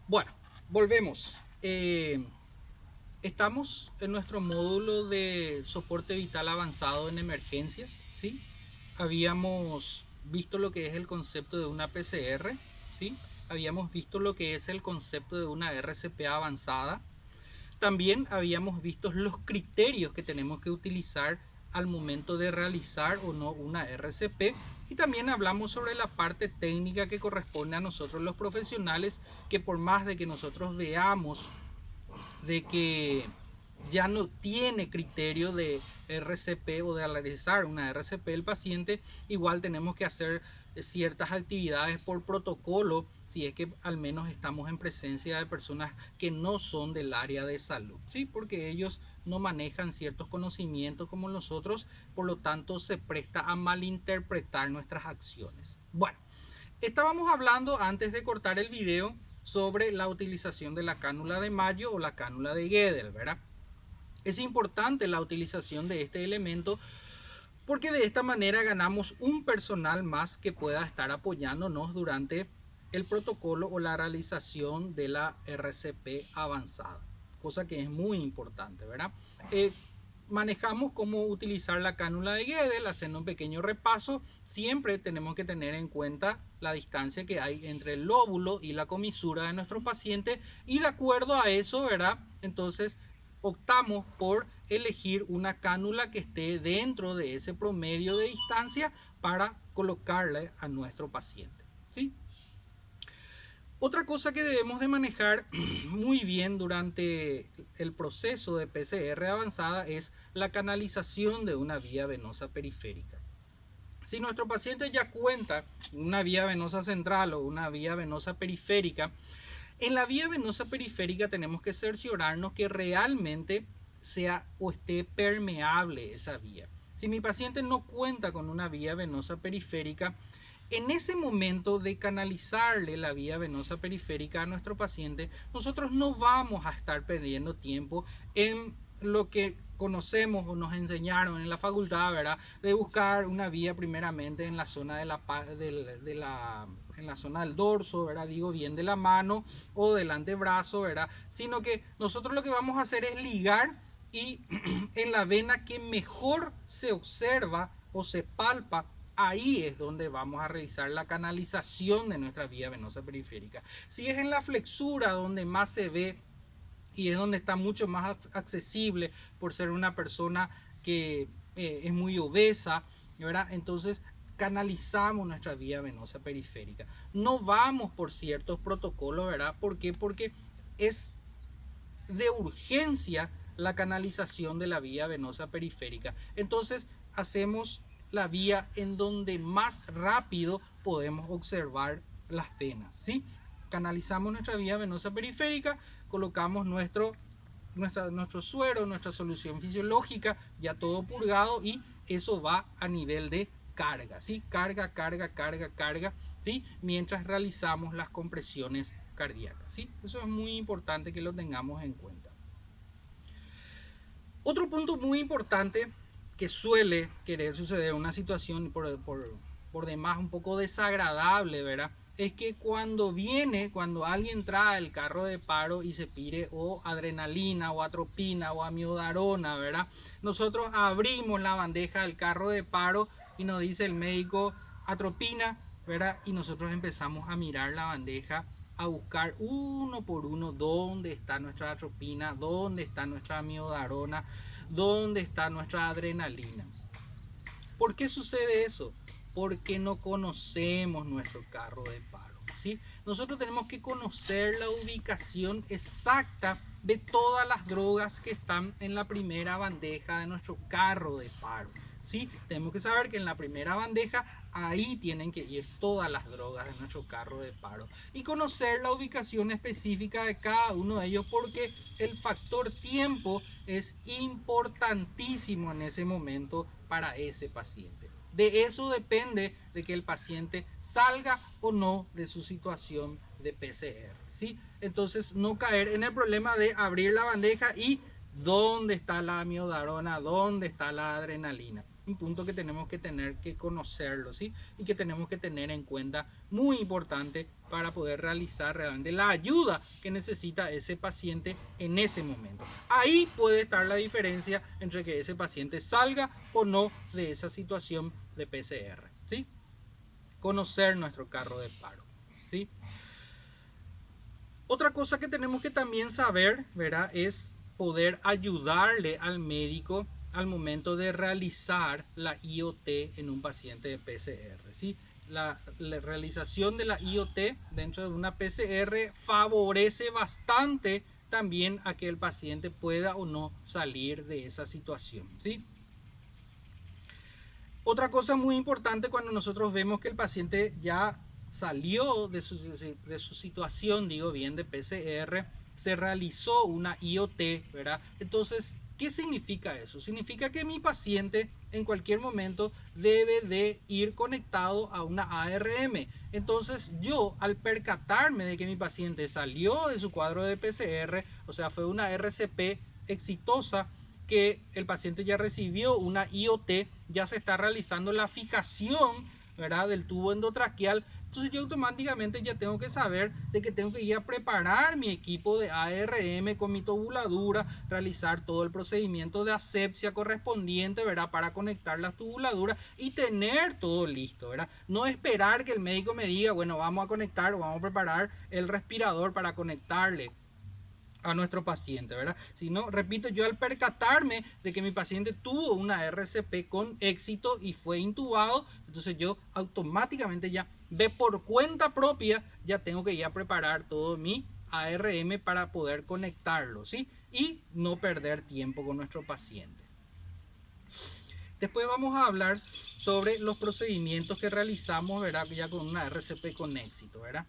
Bueno, volvemos. Estamos en nuestro módulo de soporte vital avanzado en emergencias, ¿sí? Habíamos visto lo que es el concepto de una PCR, ¿sí? Habíamos visto lo que es el concepto de una RCP avanzada. También habíamos visto los criterios que tenemos que utilizar al momento de realizar o no una RCP, y también hablamos sobre la parte técnica que corresponde a nosotros los profesionales, que por más de que nosotros veamos de que ya no tiene criterio de RCP o de realizar una RCP el paciente, igual tenemos que hacer ciertas actividades por protocolo si es que al menos estamos en presencia de personas que no son del área de salud, ¿sí? Porque ellos no manejan ciertos conocimientos como nosotros, por lo tanto se presta a malinterpretar nuestras acciones. Bueno, estábamos hablando antes de cortar el video sobre la utilización de la cánula de Mayo o la cánula de Gödel, ¿verdad? Es importante la utilización de este elemento porque de esta manera ganamos un personal más que pueda estar apoyándonos durante el protocolo o la realización de la RCP avanzada, cosa que es muy importante, ¿verdad? Manejamos cómo utilizar la cánula de Gödel, haciendo un pequeño repaso. Siempre tenemos que tener en cuenta la distancia que hay entre el lóbulo y la comisura de nuestro paciente, y de acuerdo a eso, ¿verdad? Entonces optamos por elegir una cánula que esté dentro de ese promedio de distancia para colocarle a nuestro paciente, ¿sí? Otra cosa que debemos de manejar muy bien durante el proceso de PCR avanzada es la canalización de una vía venosa periférica. Si nuestro paciente ya cuenta una vía venosa central o una vía venosa periférica, en la vía venosa periférica tenemos que cerciorarnos que realmente sea o esté permeable esa vía. Si mi paciente no cuenta con una vía venosa periférica, en ese momento de canalizarle la vía venosa periférica a nuestro paciente, nosotros no vamos a estar perdiendo tiempo en lo que conocemos o nos enseñaron en la facultad, ¿verdad? De buscar una vía primeramente en la zona en la zona del dorso, ¿verdad? Digo bien de la mano o del antebrazo, ¿verdad? Sino que nosotros lo que vamos a hacer es ligar y en la vena que mejor se observa o se palpa, ahí es donde vamos a realizar la canalización de nuestra vía venosa periférica. Si es en la flexura donde más se ve y es donde está mucho más accesible por ser una persona que es muy obesa, ¿verdad? Entonces canalizamos nuestra vía venosa periférica. No vamos por ciertos protocolos, ¿verdad? ¿Por qué? Porque es de urgencia la canalización de la vía venosa periférica. Entonces hacemos la vía en donde más rápido podemos observar las venas, ¿sí? Canalizamos nuestra vía venosa periférica, colocamos nuestro suero, nuestra solución fisiológica, ya todo purgado, y eso va a nivel de carga, ¿sí? Carga, carga, carga, carga, ¿sí? Mientras realizamos las compresiones cardíacas, ¿sí? Eso es muy importante que lo tengamos en cuenta. Otro punto muy importante que suele querer suceder en una situación por demás un poco desagradable, ¿verdad? Es que cuando alguien trae el carro de paro y se pide o adrenalina o atropina o amiodarona, ¿verdad? Nosotros abrimos la bandeja del carro de paro y nos dice el médico atropina, ¿verdad? Y nosotros empezamos a mirar la bandeja, a buscar uno por uno dónde está nuestra atropina, dónde está nuestra amiodarona, dónde está nuestra adrenalina. ¿Por qué sucede eso? Porque no conocemos nuestro carro de paro, ¿sí? Nosotros tenemos que conocer la ubicación exacta de todas las drogas que están en la primera bandeja de nuestro carro de paro, ¿sí? Tenemos que saber que en la primera bandeja ahí tienen que ir todas las drogas de nuestro carro de paro, y conocer la ubicación específica de cada uno de ellos, porque el factor tiempo es importantísimo en ese momento para ese paciente. De eso depende de que el paciente salga o no de su situación de PCR, ¿sí? Entonces no caer en el problema de abrir la bandeja y dónde está la amiodarona, dónde está la adrenalina. un punto que tenemos que tener que conocerlo, ¿sí? Y que tenemos que tener en cuenta, muy importante para poder realizar realmente la ayuda que necesita ese paciente en ese momento. Ahí puede estar la diferencia entre que ese paciente salga o no de esa situación de PCR, ¿sí? Conocer nuestro carro de paro, ¿sí? Otra cosa que tenemos que también saber, ¿verdad? Es poder ayudarle al médico al momento de realizar la IoT en un paciente de PCR, ¿sí? La realización de la IoT dentro de una PCR favorece bastante también a que el paciente pueda o no salir de esa situación, ¿sí? Otra cosa muy importante cuando nosotros vemos que el paciente ya salió de su situación, digo bien, de PCR, se realizó una IoT, ¿verdad? Entonces, ¿qué significa eso? Significa que mi paciente en cualquier momento debe de ir conectado a una ARM. Entonces, yo al percatarme de que mi paciente salió de su cuadro de PCR, o sea, fue una RCP exitosa, que el paciente ya recibió una IoT, ya se está realizando la fijación, ¿verdad?, del tubo endotraqueal. Entonces yo automáticamente ya tengo que saber de que tengo que ir a preparar mi equipo de ARM con mi tubuladura, realizar todo el procedimiento de asepsia correspondiente, ¿verdad?, para conectar las tubuladuras y tener todo listo, ¿verdad? No esperar que el médico me diga, bueno, vamos a conectar o vamos a preparar el respirador para conectarle a nuestro paciente, ¿verdad? Si no, repito, yo al percatarme de que mi paciente tuvo una RCP con éxito y fue intubado, entonces yo automáticamente ya de por cuenta propia ya tengo que ir a preparar todo mi ARM para poder conectarlo, ¿sí? Y no perder tiempo con nuestro paciente. Después vamos a hablar sobre los procedimientos que realizamos, ¿verdad?, ya con una RCP con éxito, ¿verdad?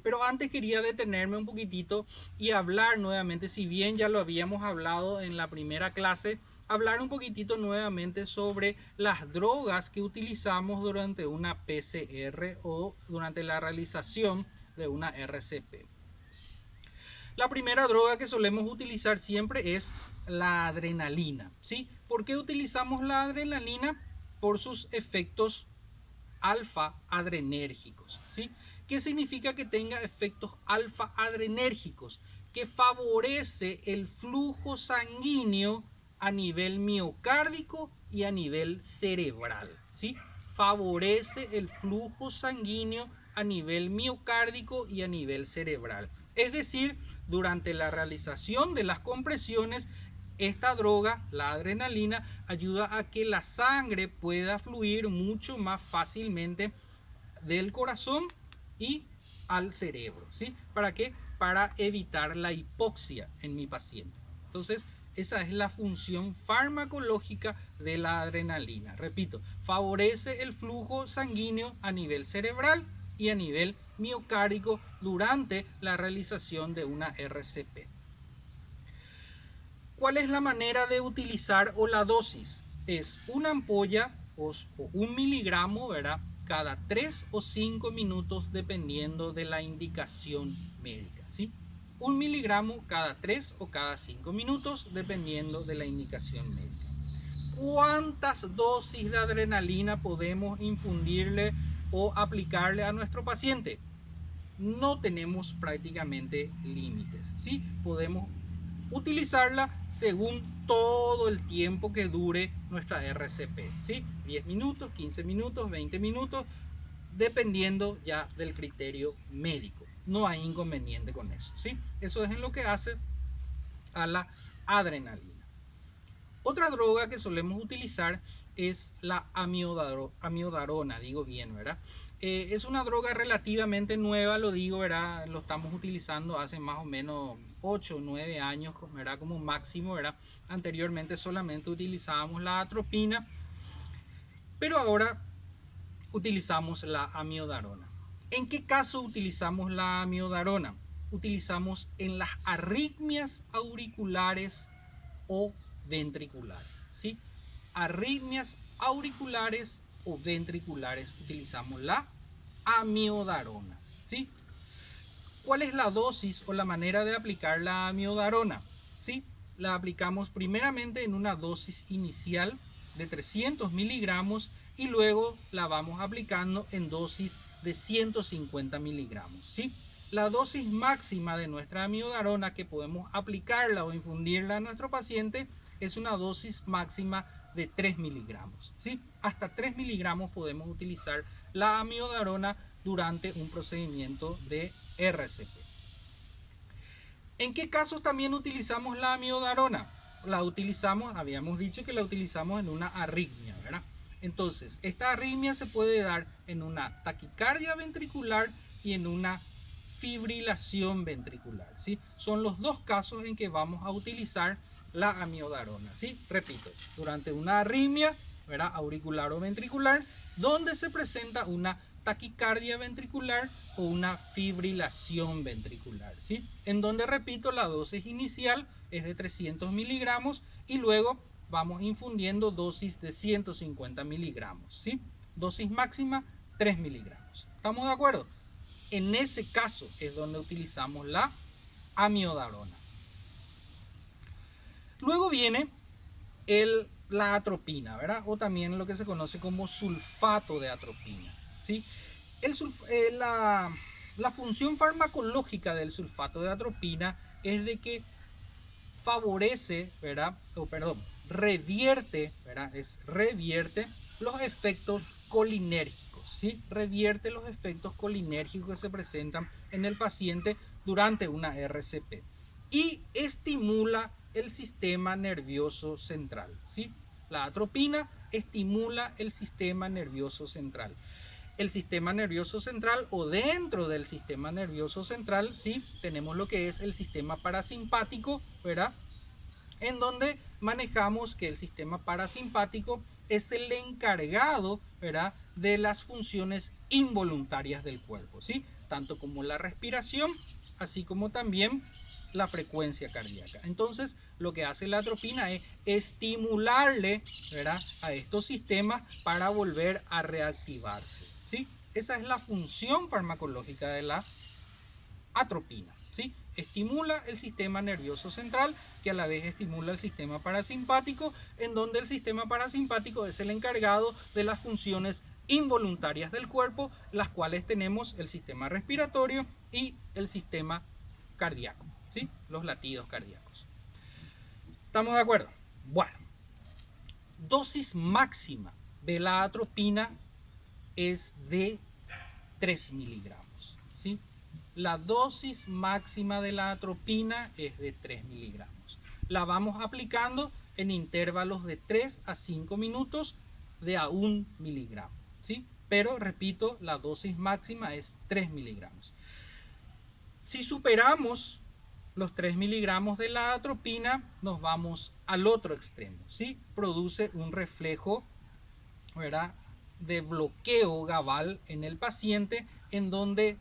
Pero antes quería detenerme un poquitito y hablar nuevamente, si bien ya lo habíamos hablado en la primera clase, hablar un poquitito nuevamente sobre las drogas que utilizamos durante una PCR o durante la realización de una RCP. La primera droga que solemos utilizar siempre es la adrenalina, ¿sí? ¿Por qué utilizamos la adrenalina? Por sus efectos alfa adrenérgicos, ¿sí? ¿Qué significa que tenga efectos alfa adrenérgicos? Que favorece el flujo sanguíneo a nivel miocárdico y a nivel cerebral, ¿sí? Favorece el flujo sanguíneo a nivel miocárdico y a nivel cerebral. Es decir, durante la realización de las compresiones, esta droga, la adrenalina, ayuda a que la sangre pueda fluir mucho más fácilmente del corazón y al cerebro, ¿sí? ¿Para qué? Para evitar la hipoxia en mi paciente. Entonces, esa es la función farmacológica de la adrenalina. Repito, favorece el flujo sanguíneo a nivel cerebral y a nivel miocárdico durante la realización de una RCP. ¿Cuál es la manera de utilizar o la dosis? Es una ampolla o 1 miligramo, ¿verdad?, cada 3 o 5 minutos dependiendo de la indicación médica, ¿sí? 1 miligramo cada 3 o cada 5 minutos dependiendo de la indicación médica. ¿Cuántas dosis de adrenalina podemos infundirle o aplicarle a nuestro paciente? No tenemos prácticamente límites, ¿sí? Podemos utilizarla según todo el tiempo que dure nuestra RCP, ¿sí? 10 minutos, 15 minutos, 20 minutos, dependiendo ya del criterio médico. No hay inconveniente con eso, ¿sí? Eso es en lo que hace a la adrenalina. Otra droga que solemos utilizar es la amiodarona, digo bien, ¿verdad? Es una droga relativamente nueva, lo digo, ¿verdad? Lo estamos utilizando hace más o menos 8 o 9 años, ¿verdad?, como máximo, ¿verdad? Anteriormente solamente utilizábamos la atropina, pero ahora utilizamos la amiodarona. ¿En qué caso utilizamos la amiodarona? Utilizamos en las arritmias auriculares o ventriculares, ¿sí? Arritmias auriculares o ventriculares utilizamos la amiodarona, ¿sí? ¿Cuál es la dosis o la manera de aplicar la amiodarona? ¿Sí? La aplicamos primeramente en una dosis inicial de 300 miligramos y luego la vamos aplicando en dosis de 150 miligramos, ¿sí? La dosis máxima de nuestra amiodarona que podemos aplicarla o infundirla a nuestro paciente es una dosis máxima de 3 miligramos, ¿sí? Hasta 3 miligramos podemos utilizar la amiodarona durante un procedimiento de RCP. ¿En qué casos también utilizamos la amiodarona? La utilizamos, habíamos dicho que la utilizamos en una arritmia, ¿verdad? Entonces, esta arritmia se puede dar en una taquicardia ventricular y en una fibrilación ventricular, ¿sí? Son los dos casos en que vamos a utilizar la amiodarona, ¿sí? Repito, durante una arritmia, ¿verdad? Auricular o ventricular, donde se presenta una taquicardia ventricular o una fibrilación ventricular, ¿sí? En donde, repito, la dosis inicial es de 300 miligramos y luego vamos infundiendo dosis de 150 miligramos, ¿sí? Dosis máxima 3 miligramos. ¿Estamos de acuerdo? En ese caso es donde utilizamos la amiodarona. Luego viene la atropina, ¿verdad? O también lo que se conoce como sulfato de atropina, ¿sí? La función farmacológica del sulfato de atropina es de que favorece, ¿verdad? Revierte, ¿verdad? Revierte los efectos colinérgicos, ¿sí? Revierte los efectos colinérgicos que se presentan en el paciente durante una RCP y estimula el sistema nervioso central, ¿sí? La atropina estimula el sistema nervioso central. El sistema nervioso central o dentro del sistema nervioso central, ¿sí? Tenemos lo que es el sistema parasimpático, ¿verdad? En donde manejamos que el sistema parasimpático es el encargado, ¿verdad?, de las funciones involuntarias del cuerpo, ¿sí? Tanto como la respiración, así como también la frecuencia cardíaca. Entonces, lo que hace la atropina es estimularle, ¿verdad?, a estos sistemas para volver a reactivarse, ¿sí? Esa es la función farmacológica de la atropina, ¿sí? Estimula el sistema nervioso central, que a la vez estimula el sistema parasimpático, en donde el sistema parasimpático es el encargado de las funciones involuntarias del cuerpo, las cuales tenemos el sistema respiratorio y el sistema cardíaco, ¿sí? Los latidos cardíacos. ¿Estamos de acuerdo? Bueno, dosis máxima de la atropina es de 3 miligramos, ¿sí? La dosis máxima de la atropina es de 3 miligramos. La vamos aplicando en intervalos de 3 a 5 minutos de a 1 miligramo, ¿sí? Pero, repito, la dosis máxima es 3 miligramos. Si superamos los 3 miligramos de la atropina, nos vamos al otro extremo, ¿sí? Produce un reflejo, ¿verdad?, de bloqueo GABAL en el paciente, en donde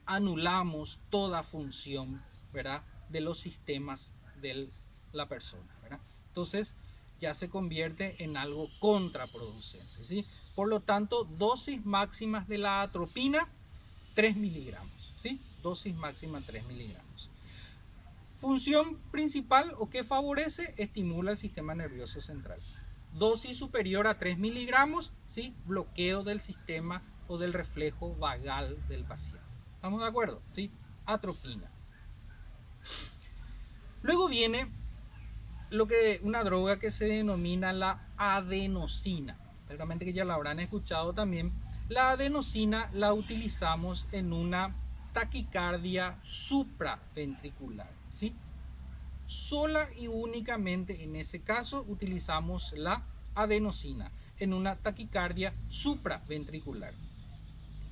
anulamos toda función, ¿verdad?, de los sistemas de la persona, ¿verdad? Entonces ya se convierte en algo contraproducente, ¿sí? Por lo tanto, dosis máximas de la atropina 3 miligramos, ¿sí? Dosis máxima 3 miligramos. Función principal o que favorece, estimula el sistema nervioso central. Dosis superior a 3 miligramos, ¿sí? Bloqueo del sistema o del reflejo vagal del paciente. ¿Estamos de acuerdo? ¿Sí? Atropina. Luego viene una droga que se denomina la adenosina. Seguramente que ya la habrán escuchado también. La adenosina la utilizamos en una taquicardia supraventricular, ¿sí? Sola y únicamente en ese caso utilizamos la adenosina en una taquicardia supraventricular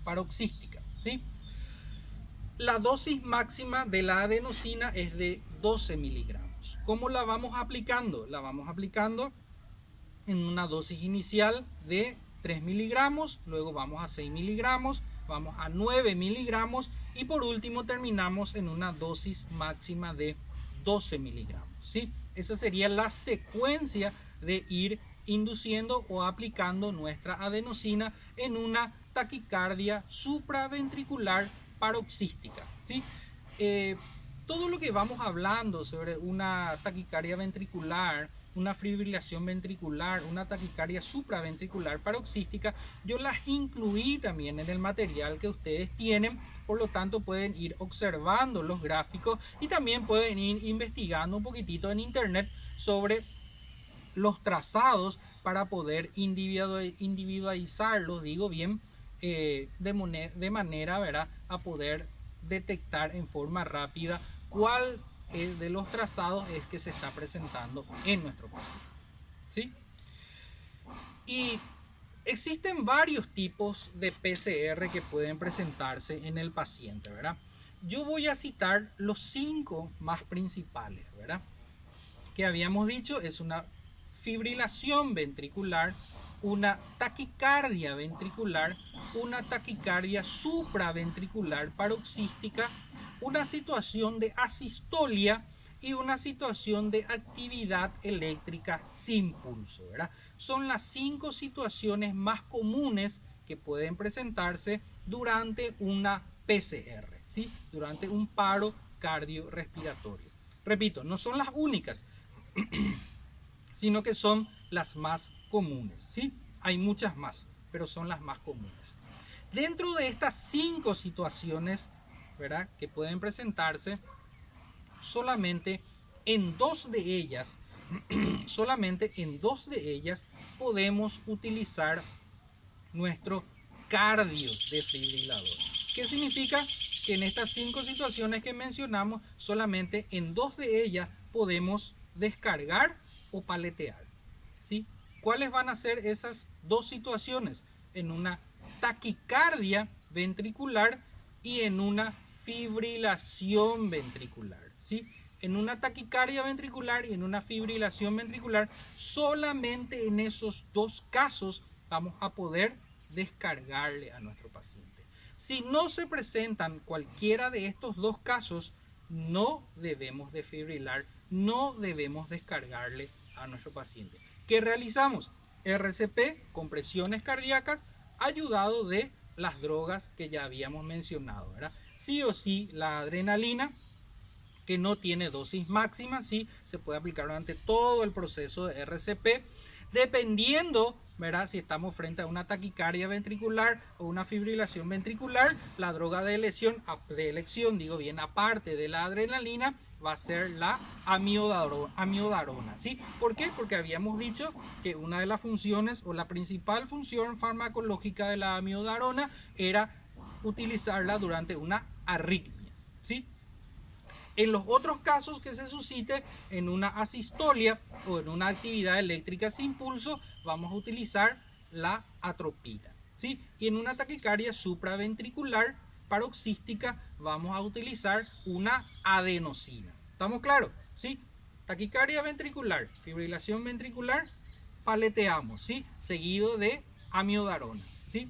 paroxística, ¿sí? La dosis máxima de la adenosina es de 12 miligramos. ¿Cómo la vamos aplicando? La vamos aplicando en una dosis inicial de 3 miligramos, luego vamos a 6 miligramos, vamos a 9 miligramos y por último terminamos en una dosis máxima de 12 miligramos, ¿sí? Esa sería la secuencia de ir induciendo o aplicando nuestra adenosina en una taquicardia supraventricular paroxística, ¿sí? Todo lo que vamos hablando sobre una taquicardia ventricular una fibrilación ventricular, una taquicardia supraventricular paroxística, yo las incluí también en el material que ustedes tienen. Por lo tanto, pueden ir observando los gráficos y también pueden ir investigando un poquitito en internet sobre los trazados para poder individualizarlos, digo bien, de manera, ¿verdad?, a poder detectar en forma rápida cuál de los trazados es que se está presentando en nuestro paciente, ¿sí? Y existen varios tipos de PCR que pueden presentarse en el paciente, ¿verdad? Yo voy a citar los 5 más principales, ¿verdad? Que habíamos dicho es una fibrilación ventricular, una taquicardia ventricular, una taquicardia supraventricular paroxística, una situación de asistolia y una situación de actividad eléctrica sin pulso, ¿verdad? Son las 5 situaciones más comunes que pueden presentarse durante una PCR, ¿sí? Durante un paro cardiorrespiratorio. Repito, no son las únicas, sino que son las más comunes, ¿sí? Hay muchas más, pero son las más comunes. Dentro de estas 5 situaciones, ¿verdad?, que pueden presentarse, solamente en 2 de ellas, podemos utilizar nuestro cardiodesfibrilador. ¿Qué significa? Que en estas 5 situaciones que mencionamos, solamente en 2 de ellas podemos descargar o paletear, ¿sí? ¿Cuáles van a ser esas 2 situaciones? En una taquicardia ventricular y en una fibrilación ventricular, ¿sí? En una taquicardia ventricular y en una fibrilación ventricular, solamente en esos 2 casos vamos a poder descargarle a nuestro paciente. Si no se presentan cualquiera de estos 2 casos, no debemos desfibrilar, no debemos descargarle a nuestro paciente. ¿Qué realizamos? RCP, compresiones cardíacas, ayudado de las drogas que ya habíamos mencionado, ¿verdad? Sí o sí, la adrenalina, que no tiene dosis máxima, sí, se puede aplicar durante todo el proceso de RCP, dependiendo, ¿verdad?, si estamos frente a una taquicardia ventricular o una fibrilación ventricular. La droga de elección, digo bien, aparte de la adrenalina, va a ser la amiodarona, ¿sí? ¿Por qué? Porque habíamos dicho que una de las funciones o la principal función farmacológica de la amiodarona era utilizarla durante una arritmia, ¿sí? En los otros casos que se suscite en una asistolia o en una actividad eléctrica sin pulso, vamos a utilizar la atropina, ¿sí? Y en una taquicardia supraventricular paroxística vamos a utilizar una adenosina. ¿Estamos claros? ¿Sí? Taquicardia ventricular, fibrilación ventricular, paleteamos, ¿sí? Seguido de amiodarona, ¿sí?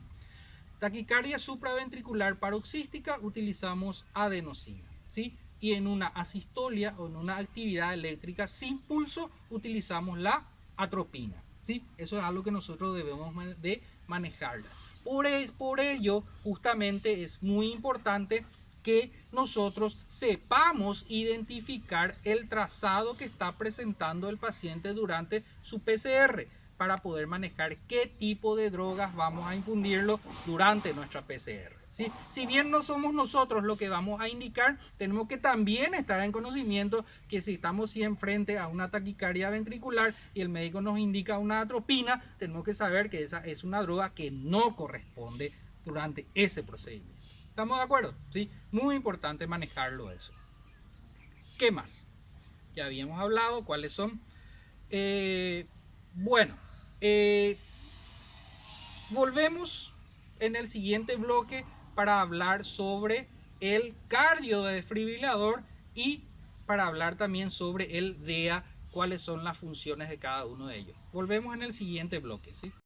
Taquicardia supraventricular paroxística, utilizamos adenosina, ¿sí? Y en una asistolia o en una actividad eléctrica sin pulso, utilizamos la atropina, ¿sí? Eso es algo que nosotros debemos de manejarla. Por ello, justamente es muy importante que nosotros sepamos identificar el trazado que está presentando el paciente durante su PCR, para poder manejar qué tipo de drogas vamos a infundirlo durante nuestra PCR, ¿sí? Si bien no somos nosotros los que vamos a indicar, tenemos que también estar en conocimiento que si estamos frente a una taquicardia ventricular y el médico nos indica una atropina, tenemos que saber que esa es una droga que no corresponde durante ese procedimiento. ¿Estamos de acuerdo? ¿Sí? Muy importante manejarlo eso. ¿Qué más? Ya habíamos hablado cuáles son. Bueno, volvemos en el siguiente bloque para hablar sobre el cardiodesfibrilador y para hablar también sobre el DEA, cuáles son las funciones de cada uno de ellos. Volvemos en el siguiente bloque, ¿sí?